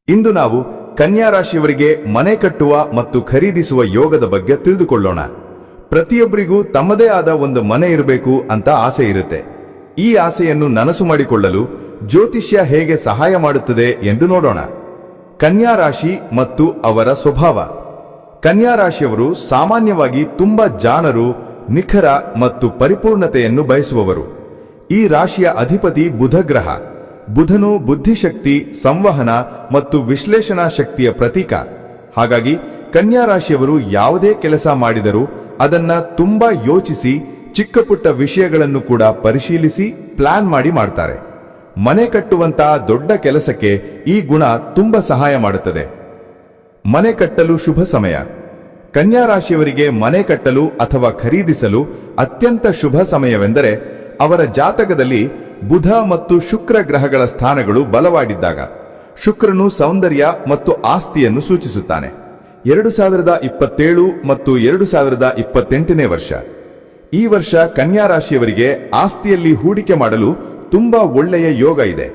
ಇಂದು ನಾವು ಕನ್ಯಾ ರಾಶಿಯವರಿಗೆ ಮನೆ ಕಟ್ಟುವ ಮತ್ತು ಖರೀದಿಸುವ ಯೋಗದ ಬಗ್ಗೆ ತಿಳಿದುಕೊಳ್ಳೋಣ. ಪ್ರತಿಯೊಬ್ಬರಿಗೂ ತಮ್ಮದೇ ಆದ ಒಂದು ಮನೆ ಇರಬೇಕು ಅಂತ ಆಸೆ ಇರುತ್ತೆ. ಈ ಆಸೆಯನ್ನು ನನಸು ಮಾಡಿಕೊಳ್ಳಲು ಜ್ಯೋತಿಷ್ಯ ಹೇಗೆ ಸಹಾಯ ಮಾಡುತ್ತದೆ ಎಂದು ನೋಡೋಣ. ಕನ್ಯಾ ರಾಶಿ ಮತ್ತು ಅವರ ಸ್ವಭಾವ. ಕನ್ಯಾ ರಾಶಿಯವರು ಸಾಮಾನ್ಯವಾಗಿ ತುಂಬಾ ಜಾಣರು, ನಿಖರ ಮತ್ತು ಪರಿಪೂರ್ಣತೆಯನ್ನು ಬಯಸುವವರು. ಈ ರಾಶಿಯ ಅಧಿಪತಿ ಬುಧ ಗ್ರಹ. ಬುಧನು ಬುದ್ಧಿಶಕ್ತಿ, ಸಂವಹನ ಮತ್ತು ವಿಶ್ಲೇಷಣಾ ಶಕ್ತಿಯ ಪ್ರತೀಕ. ಹಾಗಾಗಿ ಕನ್ಯಾ ರಾಶಿಯವರು ಯಾವುದೇ ಕೆಲಸ ಮಾಡಿದರೂ ಅದನ್ನ ತುಂಬಾ ಯೋಚಿಸಿ, ಚಿಕ್ಕ ಪುಟ್ಟ ವಿಷಯಗಳನ್ನು ಕೂಡ ಪರಿಶೀಲಿಸಿ ಪ್ಲಾನ್ ಮಾಡಿ ಮಾಡ್ತಾರೆ. ಮನೆ ಕಟ್ಟುವಂತಹ ದೊಡ್ಡ ಕೆಲಸಕ್ಕೆ ಈ ಗುಣ ತುಂಬಾ ಸಹಾಯ ಮಾಡುತ್ತದೆ. ಮನೆ ಕಟ್ಟಲು ಶುಭ ಸಮಯ. ಕನ್ಯಾ ರಾಶಿಯವರಿಗೆ ಮನೆ ಕಟ್ಟಲು ಅಥವಾ ಖರೀದಿಸಲು ಅತ್ಯಂತ ಶುಭ ಸಮಯವೆಂದರೆ ಅವರ ಜಾತಕದಲ್ಲಿ ಬುಧ ಮತ್ತು ಶುಕ್ರ ಗ್ರಹಗಳ ಸ್ಥಾನಗಳು ಬಲವಾಗಿದ್ದಾಗ. ಶುಕ್ರನು ಸೌಂದರ್ಯ ಮತ್ತು ಆಸ್ತಿಯನ್ನು ಸೂಚಿಸುತ್ತಾನೆ. 2027 ಮತ್ತು 2028ನೇ ವರ್ಷ. ಈ ವರ್ಷ ಕನ್ಯಾ ರಾಶಿಯವರಿಗೆ ಆಸ್ತಿಯಲ್ಲಿ ಹೂಡಿಕೆ ಮಾಡಲು ತುಂಬಾ ಒಳ್ಳೆಯ ಯೋಗ ಇದೆ.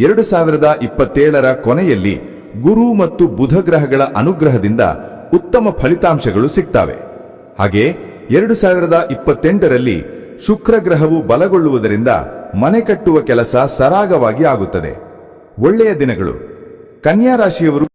2027ರ ಕೊನೆಯಲ್ಲಿ ಗುರು ಮತ್ತು ಬುಧ ಗ್ರಹಗಳ ಅನುಗ್ರಹದಿಂದ ಉತ್ತಮ ಫಲಿತಾಂಶಗಳು ಸಿಗ್ತವೆ. ಹಾಗೆ 2028ರಲ್ಲಿ ಶುಕ್ರ ಗ್ರಹವು ಬಲಗೊಳ್ಳುವುದರಿಂದ ಮನೆ ಕಟ್ಟುವ ಕೆಲಸ ಸರಾಗವಾಗಿ ಆಗುತ್ತದೆ. ಒಳ್ಳೆಯ ದಿನಗಳು. ಕನ್ಯಾ ರಾಶಿಯವರು